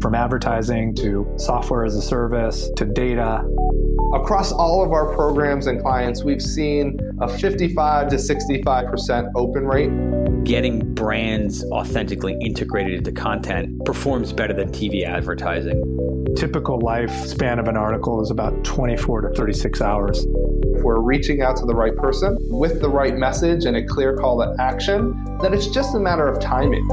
From advertising to software as a service to data. Across all of our programs and clients, we've seen a 55 to 65% open rate. Getting brands authentically integrated into content performs better than TV advertising. Typical lifespan of an article is about 24 to 36 hours. If we're reaching out to the right person with the right message and a clear call to action, then it's just a matter of timing.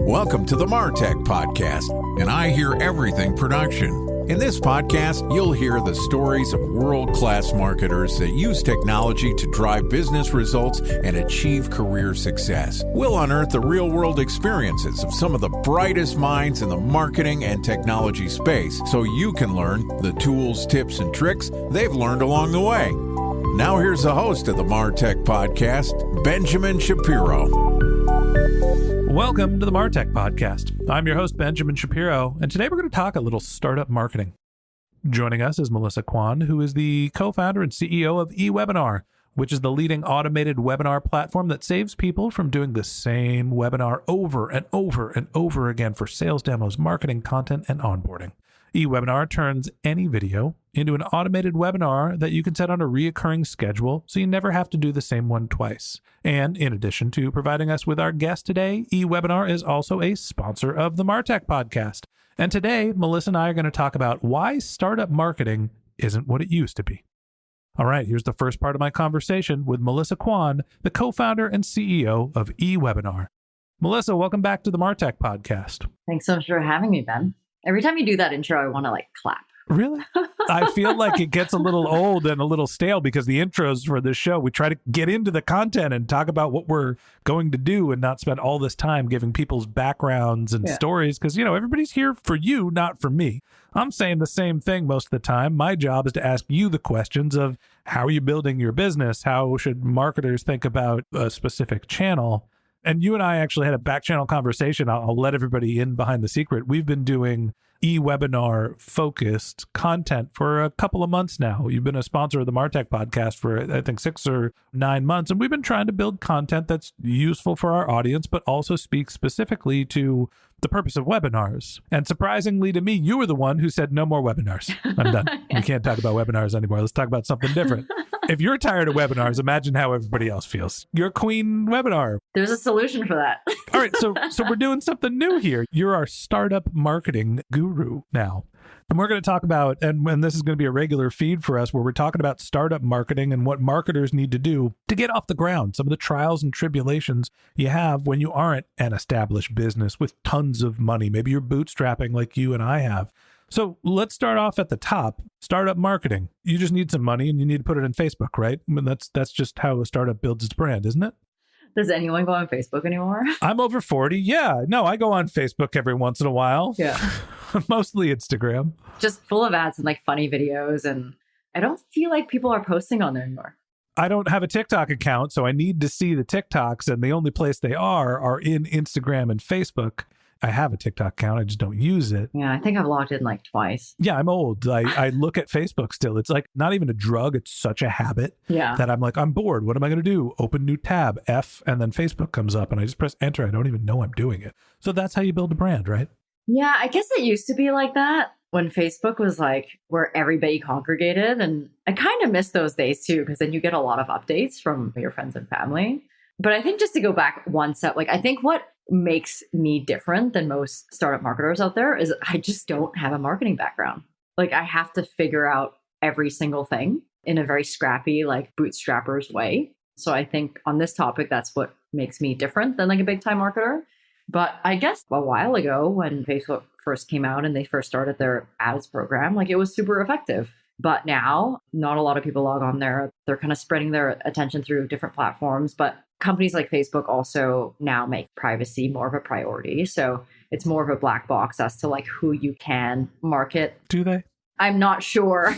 Welcome to the MarTech Podcast, and I Hear Everything production. In this podcast, you'll hear the stories of world-class marketers that use technology to drive business results and achieve career success. We'll unearth the real-world experiences of some of the brightest minds in the marketing and technology space so you can learn the tools, tips, and tricks they've learned along the way. Now here's the host of the MarTech Podcast, Benjamin Shapiro. Welcome to the MarTech Podcast. I'm your host, Benjamin Shapiro, and today we're going to talk a little startup marketing. Joining us is Melissa Kwan, who is the co-founder and CEO of eWebinar, which is the leading automated webinar platform that saves people from doing the same webinar over and over and over again for sales demos, marketing, content, and onboarding. eWebinar turns any video into an automated webinar that you can set on a reoccurring schedule so you never have to do the same one twice. And in addition to providing us with our guest today, eWebinar is also a sponsor of the MarTech Podcast. And today, Melissa and I are going to talk about why startup marketing isn't what it used to be. All right, here's the first part of my conversation with Melissa Kwan, the co-founder and CEO of eWebinar. Melissa, welcome back to the MarTech Podcast. Thanks so much for having me, Ben. Every time you do that intro, I want to clap. Really? I feel like it gets a little old and a little stale because the intros for this show, we try to get into the content and talk about what we're going to do and not spend all this time giving people's backgrounds and stories because, everybody's here for you, not for me. I'm saying the same thing most of the time. My job is to ask you the questions of how are you building your business? How should marketers think about a specific channel? And you and I actually had a back channel conversation. I'll let everybody in behind the secret. We've been doing eWebinar focused content for a couple of months now. You've been a sponsor of the MarTech Podcast for, I think, 6 or 9 months. And we've been trying to build content that's useful for our audience, but also speaks specifically to the purpose of webinars. And surprisingly to me, you were the one who said, no more webinars. I'm done. We can't talk about webinars anymore. Let's talk about something different. If you're tired of webinars, imagine how everybody else feels. You're queen webinar. There's a solution for that. All right, so we're doing something new here. You're our startup marketing guru now. And we're going to talk about, and this is going to be a regular feed for us, where we're talking about startup marketing and what marketers need to do to get off the ground, some of the trials and tribulations you have when you aren't an established business with tons of money. Maybe you're bootstrapping like you and I have. So let's start off at the top. Startup marketing. You just need some money and you need to put it in Facebook, right? I mean, that's just how a startup builds its brand, isn't it? Does anyone go on Facebook anymore? I'm over 40. Yeah. No, I go on Facebook every once in a while. Yeah. Mostly Instagram. Just full of ads and funny videos. And I don't feel like people are posting on there anymore. I don't have a TikTok account, so I need to see the TikToks. And the only place they are in Instagram and Facebook. I have a TikTok account. I just don't use it. Yeah, I think I've logged in twice. Yeah, I'm old. I look at Facebook still. It's not even a drug. It's such a habit that I'm bored. What am I going to do? Open new tab, F, and then Facebook comes up and I just press enter. I don't even know I'm doing it. So that's how you build a brand, right? Yeah, I guess it used to be like that when Facebook was where everybody congregated. And I kind of miss those days too, because then you get a lot of updates from your friends and family. But I think just to go back one step, I think what makes me different than most startup marketers out there is I just don't have a marketing background. I have to figure out every single thing in a very scrappy, bootstrappers way. So I think on this topic, that's what makes me different than a big time marketer. But I guess a while ago when Facebook first came out and they first started their ads program, it was super effective. But now not a lot of people log on there. They're kind of spreading their attention through different platforms. But companies like Facebook also now make privacy more of a priority. So it's more of a black box as to who you can market. Do they? I'm not sure.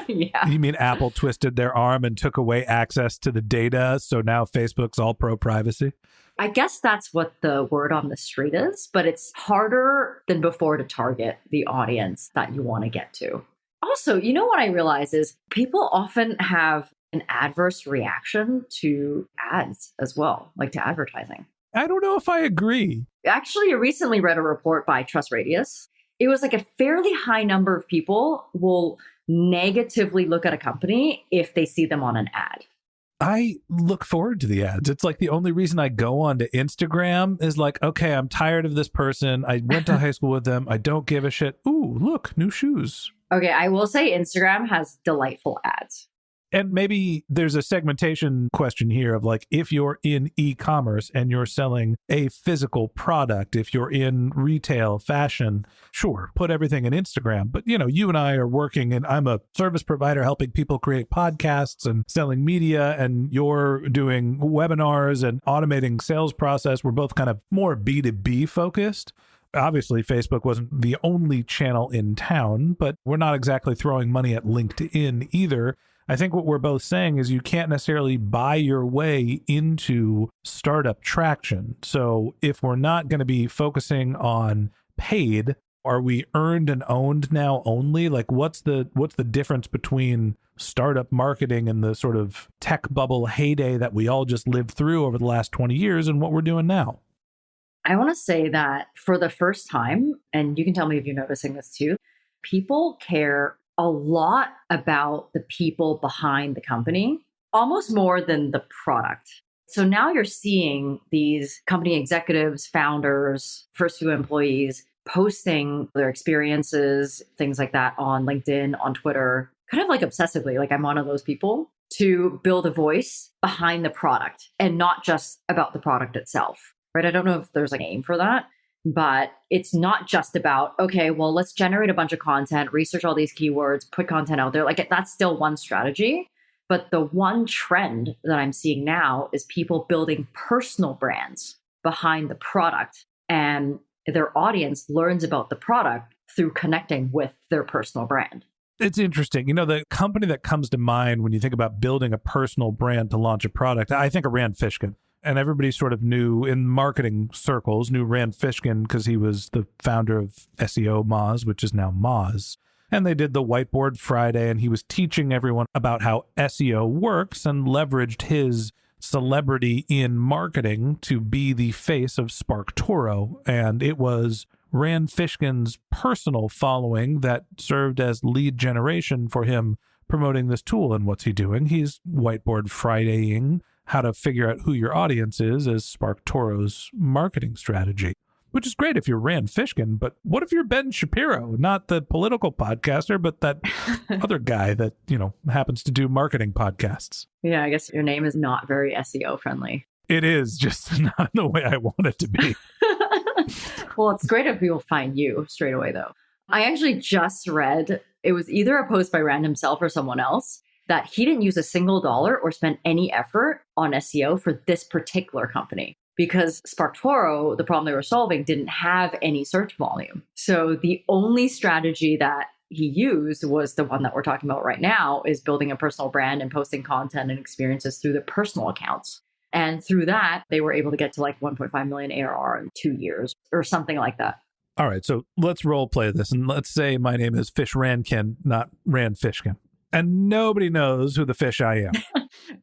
Yeah. You mean Apple twisted their arm and took away access to the data? So now Facebook's all pro privacy? I guess that's what the word on the street is, but it's harder than before to target the audience that you want to get to. Also, what I realize is people often have an adverse reaction to ads as well, like to advertising. I don't know if I agree. Actually, I recently read a report by Trust Radius. It was like a fairly high number of people will negatively look at a company if they see them on an ad. I look forward to the ads. It's like the only reason I go on to Instagram is like, okay, I'm tired of this person. I went to high school with them. I don't give a shit. Ooh, look, new shoes. Okay, I will say Instagram has delightful ads. And maybe there's a segmentation question here of like, if you're in e-commerce and you're selling a physical product, if you're in retail, fashion, sure, put everything in Instagram. But, you know, you and I are working and I'm a service provider helping people create podcasts and selling media, and you're doing webinars and automating sales process. We're both kind of more B2B focused. Obviously, Facebook wasn't the only channel in town, but we're not exactly throwing money at LinkedIn either. I think what we're both saying is you can't necessarily buy your way into startup traction. So if we're not going to be focusing on paid, are we earned and owned now only? Like what's the difference between startup marketing and the sort of tech bubble heyday that we all just lived through over the last 20 years and what we're doing now? I want to say that for the first time, and you can tell me if you're noticing this too, people care a lot about the people behind the company, almost more than the product. So now you're seeing these company executives, founders, first few employees posting their experiences, things like that on LinkedIn, on Twitter, kind of like obsessively, like I'm one of those people, to build a voice behind the product and not just about the product itself, right? I don't know if there's a name for that. But it's not just about, okay, well, let's generate a bunch of content, research all these keywords, put content out there. Like that's still one strategy. But the one trend that I'm seeing now is people building personal brands behind the product, and their audience learns about the product through connecting with their personal brand. It's interesting. You know, the company that comes to mind when you think about building a personal brand to launch a product, I think of Rand Fishkin. And everybody sort of knew in marketing circles, knew Rand Fishkin because he was the founder of SEO Moz, which is now Moz. And they did the Whiteboard Friday, and he was teaching everyone about how SEO works and leveraged his celebrity in marketing to be the face of SparkToro. And it was Rand Fishkin's personal following that served as lead generation for him promoting this tool. And what's he doing? He's Whiteboard Fridaying how to figure out who your audience is as SparkToro's marketing strategy, which is great if you're Rand Fishkin. But what if you're Ben Shapiro, not the political podcaster, but that other guy that, you know, happens to do marketing podcasts? Yeah, I guess your name is not very SEO friendly. It is, just not the way I want it to be. Well, it's great if people find you straight away, though. I actually just read, it was either a post by Rand himself or someone else, that he didn't use a single dollar or spend any effort on SEO for this particular company because SparkToro, the problem they were solving, didn't have any search volume. So the only strategy that he used was the one that we're talking about right now, is building a personal brand and posting content and experiences through their personal accounts. And through that, they were able to get to like 1.5 million ARR in 2 years or something like that. All right, so let's role play this. And let's say my name is Fish Randkin, not Rand Fishkin. And nobody knows who the fish I am.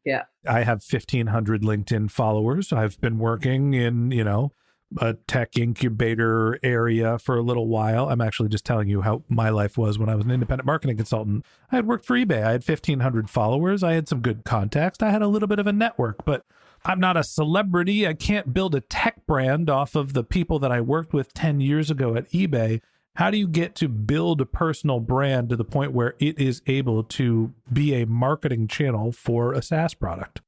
Yeah. I have 1,500 LinkedIn followers. I've been working in, you know, a tech incubator area for a little while. I'm actually just telling you how my life was when I was an independent marketing consultant. I had worked for eBay. I had 1,500 followers. I had some good context. I had a little bit of a network, but I'm not a celebrity. I can't build a tech brand off of the people that I worked with 10 years ago at eBay. How do you get to build a personal brand to the point where it is able to be a marketing channel for a SaaS product?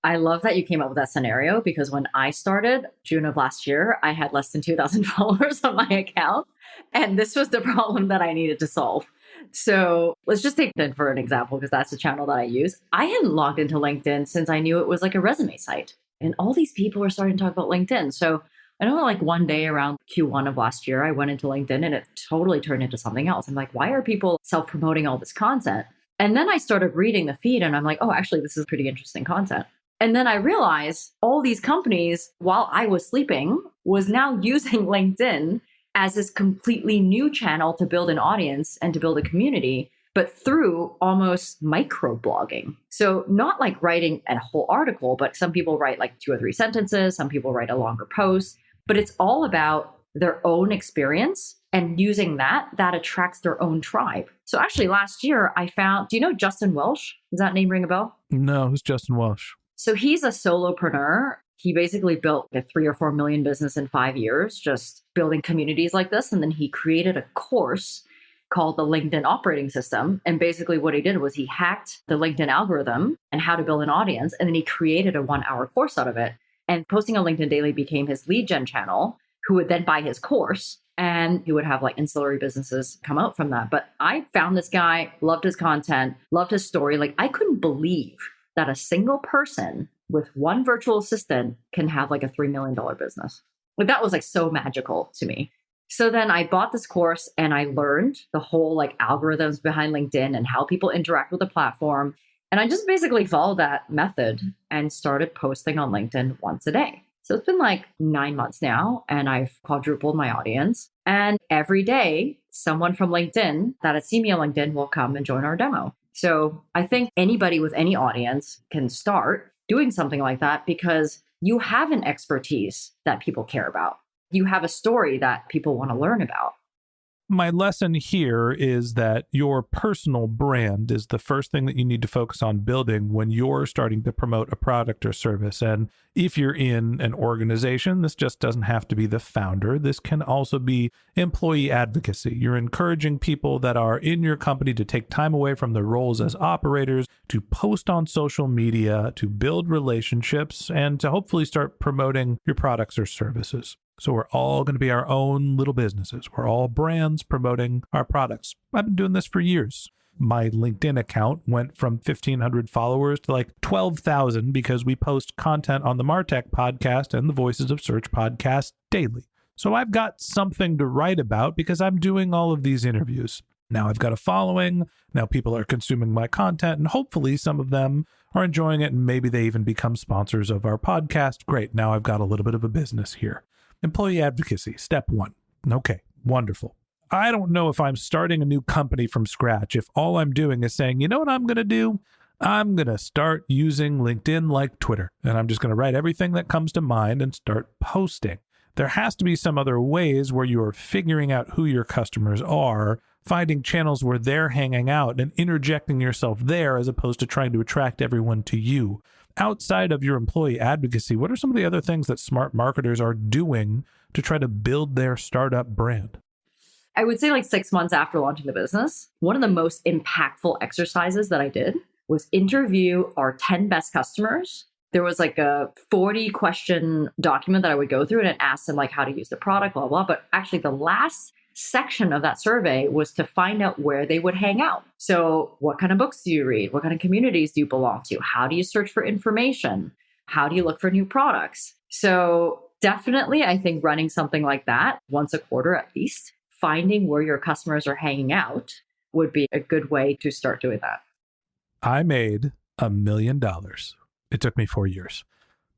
I love that you came up with that scenario, because when I started June of last year, I had less than 2,000 followers on my account. And this was the problem that I needed to solve. So let's just take that for an example, because that's the channel that I use. I hadn't logged into LinkedIn since I knew it was like a resume site. And all these people were starting to talk about LinkedIn. So I know like one day around Q1 of last year, I went into LinkedIn and it totally turned into something else. I'm like, why are people self-promoting all this content? And then I started reading the feed and I'm like, oh, actually, this is pretty interesting content. And then I realized all these companies, while I was sleeping, was now using LinkedIn as this completely new channel to build an audience and to build a community. but through almost microblogging. So not like writing a whole article, but some people write like 2 or 3 sentences, some people write a longer post, but it's all about their own experience and using that attracts their own tribe. So actually last year I found, do you know Justin Welsh? Does that name ring a bell? No, who's Justin Welsh? So he's a solopreneur. He basically built a 3 or 4 million business in 5 years, just building communities like this. And then he created a course called the LinkedIn operating system. And basically what he did was he hacked the LinkedIn algorithm and how to build an audience. And then he created a 1-hour course out of it. And posting on LinkedIn daily became his lead gen channel, who would then buy his course. And he would have like ancillary businesses come out from that. But I found this guy, loved his content, loved his story. Like I couldn't believe that a single person with one virtual assistant can have like a $3 million business. Like that was like so magical to me. So then I bought this course and I learned the whole like algorithms behind LinkedIn and how people interact with the platform. And I just basically followed that method and started posting on LinkedIn once a day. So it's been like 9 months now and I've quadrupled my audience. And every day, someone from LinkedIn that has seen me on LinkedIn will come and join our demo. So I think anybody with any audience can start doing something like that because you have an expertise that people care about. You have a story that people want to learn about. My lesson here is that your personal brand is the first thing that you need to focus on building when you're starting to promote a product or service. And if you're in an organization, this just doesn't have to be the founder. This can also be employee advocacy. You're encouraging people that are in your company to take time away from their roles as operators, to post on social media, to build relationships, and to hopefully start promoting your products or services. So we're all going to be our own little businesses. We're all brands promoting our products. I've been doing this for years. My LinkedIn account went from 1,500 followers to like 12,000 because we post content on the MarTech podcast and the Voices of Search podcast daily. So I've got something to write about because I'm doing all of these interviews. Now I've got a following. Now people are consuming my content and hopefully some of them are enjoying it and maybe they even become sponsors of our podcast. Great. Now I've got a little bit of a business here. Employee advocacy, step 1. Okay, wonderful. I don't know if I'm starting a new company from scratch, if all I'm doing is saying, you know what I'm going to do? I'm going to start using LinkedIn like Twitter, and I'm just going to write everything that comes to mind and start posting. There has to be some other ways where you're figuring out who your customers are, finding channels where they're hanging out and interjecting yourself there as opposed to trying to attract everyone to you. Outside of your employee advocacy, what are some of the other things that smart marketers are doing to try to build their startup brand? I would say like 6 months after launching the business, one of the most impactful exercises that I did was interview our 10 best customers. There was like a 40 question document that I would go through and it asked them like how to use the product, blah, blah. But actually the last section of that survey was to find out where they would hang out. So what kind of books do you read? What kind of communities do you belong to? How do you search for information? How do you look for new products? So definitely, I think running something like that once a quarter at least, finding where your customers are hanging out would be a good way to start doing that. I made $1 million. It took me 4 years.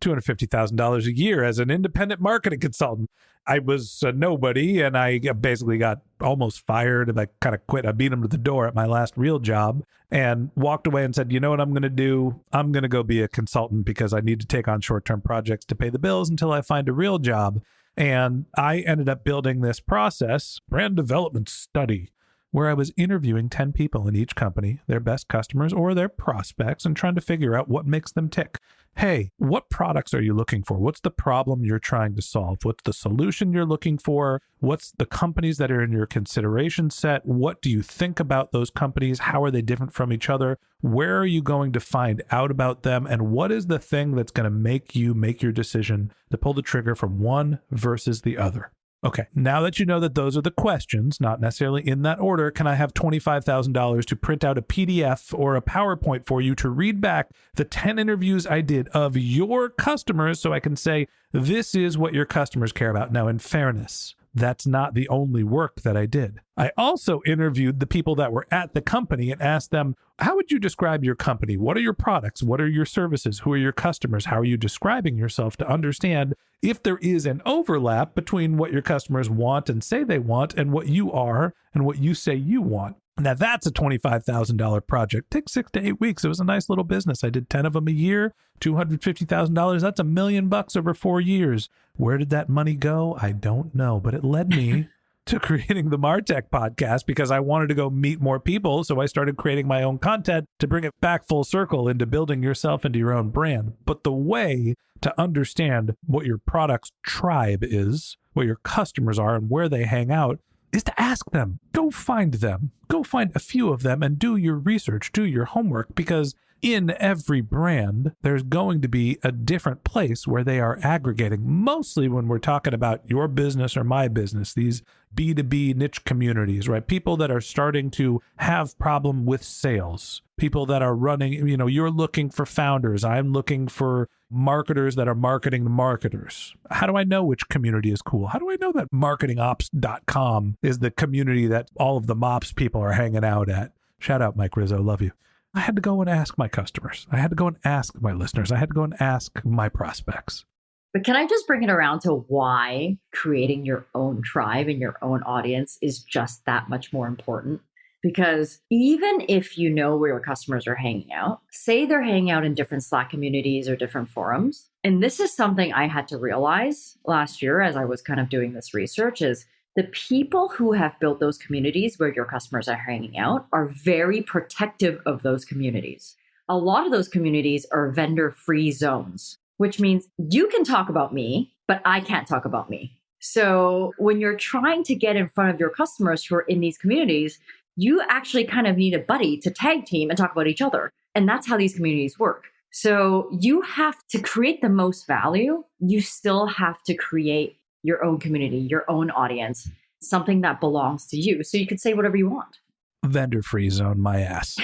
$250,000 a year as an independent marketing consultant. I was a nobody and I basically got almost fired and I kind of quit. I beat him to the door at my last real job and walked away and said, you know what I'm going to do? I'm going to go be a consultant because I need to take on short-term projects to pay the bills until I find a real job. And I ended up building this process, brand development study, where I was interviewing 10 people in each company, their best customers or their prospects, and trying to figure out what makes them tick. Hey, what products are you looking for? What's the problem you're trying to solve? What's the solution you're looking for? What's the companies that are in your consideration set? What do you think about those companies? How are they different from each other? Where are you going to find out about them? And what is the thing that's going to make you make your decision to pull the trigger from one versus the other? Okay, now that you know that those are the questions, not necessarily in that order, can I have $25,000 to print out a PDF or a PowerPoint for you to read back the 10 interviews I did of your customers so I can say, this is what your customers care about? Now, in fairness, that's not the only work that I did. I also interviewed the people that were at the company and asked them, how would you describe your company? What are your products? What are your services? Who are your customers? How are you describing yourself to understand if there is an overlap between what your customers want and say they want and what you are and what you say you want? Now, that's a $25,000 project. Takes 6 to 8 weeks. It was a nice little business. I did 10 of them a year, $250,000. That's $1 million over 4 years. Where did that money go? I don't know, but it led me to creating the MarTech podcast because I wanted to go meet more people. So I started creating my own content to bring it back full circle into building yourself into your own brand. But the way to understand what your product's tribe is, what your customers are, and where they hang out is to ask them. Go find them. Go find a few of them and do your research, do your homework, because in every brand, there's going to be a different place where they are aggregating. Mostly when we're talking about your business or my business, these B2B niche communities, right? People that are starting to have problem with sales, people that are running, you're looking for founders. I'm looking for marketers that are marketing to marketers. How do I know which community is cool? How do I know that marketingops.com is the community that all of the MOPS people are hanging out at? Shout out, Mike Rizzo. Love you. I had to go and ask my customers. I had to go and ask my listeners. I had to go and ask my prospects. But can I just bring it around to why creating your own tribe and your own audience is just that much more important? Because even if you know where your customers are hanging out, say they're hanging out in different Slack communities or different forums. And this is something I had to realize last year as I was kind of doing this research is the people who have built those communities where your customers are hanging out are very protective of those communities. A lot of those communities are vendor-free zones, which means you can talk about me, but I can't talk about me. So when you're trying to get in front of your customers who are in these communities, you actually kind of need a buddy to tag team and talk about each other. And that's how these communities work. So you have to create the most value. You still have to create your own community, your own audience, something that belongs to you. So you could say whatever you want. Vendor-free zone, my ass.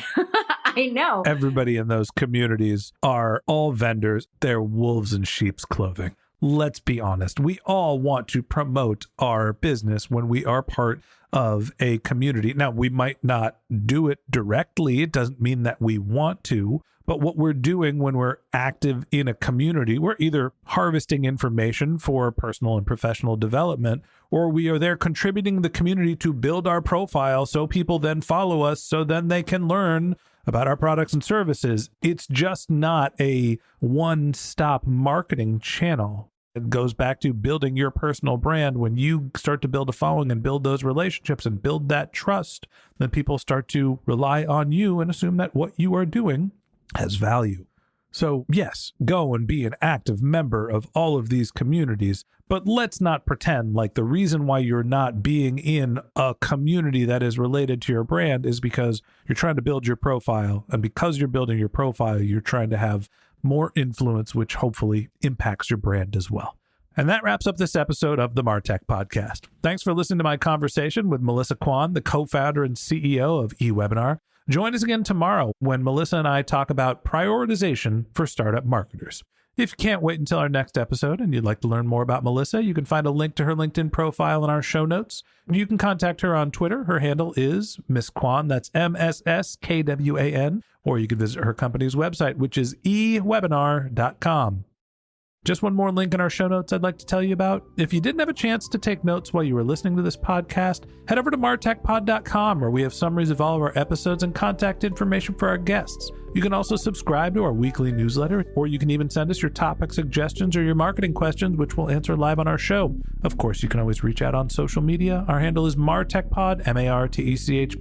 I know. Everybody in those communities are all vendors. They're wolves in sheep's clothing. Let's be honest. We all want to promote our business when we are part of a community. Now, we might not do it directly. It doesn't mean that we want to. But what we're doing when we're active in a community, we're either harvesting information for personal and professional development, or we are there contributing the community to build our profile so people then follow us so then they can learn about our products and services. It's just not a one-stop marketing channel. It goes back to building your personal brand. When you start to build a following and build those relationships and build that trust, then people start to rely on you and assume that what you are doing has value. So yes, go and be an active member of all of these communities, but let's not pretend like the reason why you're not being in a community that is related to your brand is because you're trying to build your profile. And because you're building your profile, you're trying to have more influence, which hopefully impacts your brand as well. And that wraps up this episode of the MarTech Podcast. Thanks for listening to my conversation with Melissa Kwan, the co-founder and CEO of eWebinar. Join us again tomorrow when Melissa and I talk about prioritization for startup marketers. If you can't wait until our next episode and you'd like to learn more about Melissa, you can find a link to her LinkedIn profile in our show notes. You can contact her on Twitter. Her handle is Miss Kwan. That's MSSKWAN. Or you can visit her company's website, which is eWebinar.com. Just one more link in our show notes I'd like to tell you about. If you didn't have a chance to take notes while you were listening to this podcast, head over to martechpod.com where we have summaries of all of our episodes and contact information for our guests. You can also subscribe to our weekly newsletter, or you can even send us your topic suggestions or your marketing questions, which we'll answer live on our show. Of course, you can always reach out on social media. Our handle is martechpod, MARTECHPOD,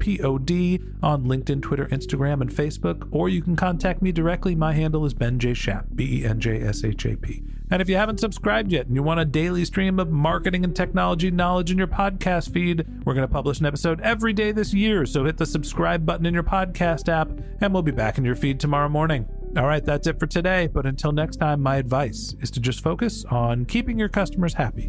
on LinkedIn, Twitter, Instagram, and Facebook, or you can contact me directly. My handle is Ben J. Shap, BENJSHAP. And if you haven't subscribed yet and you want a daily stream of marketing and technology knowledge in your podcast feed, we're going to publish an episode every day this year. So hit the subscribe button in your podcast app and we'll be back in your feed tomorrow morning. All right, that's it for today. But until next time, my advice is to just focus on keeping your customers happy.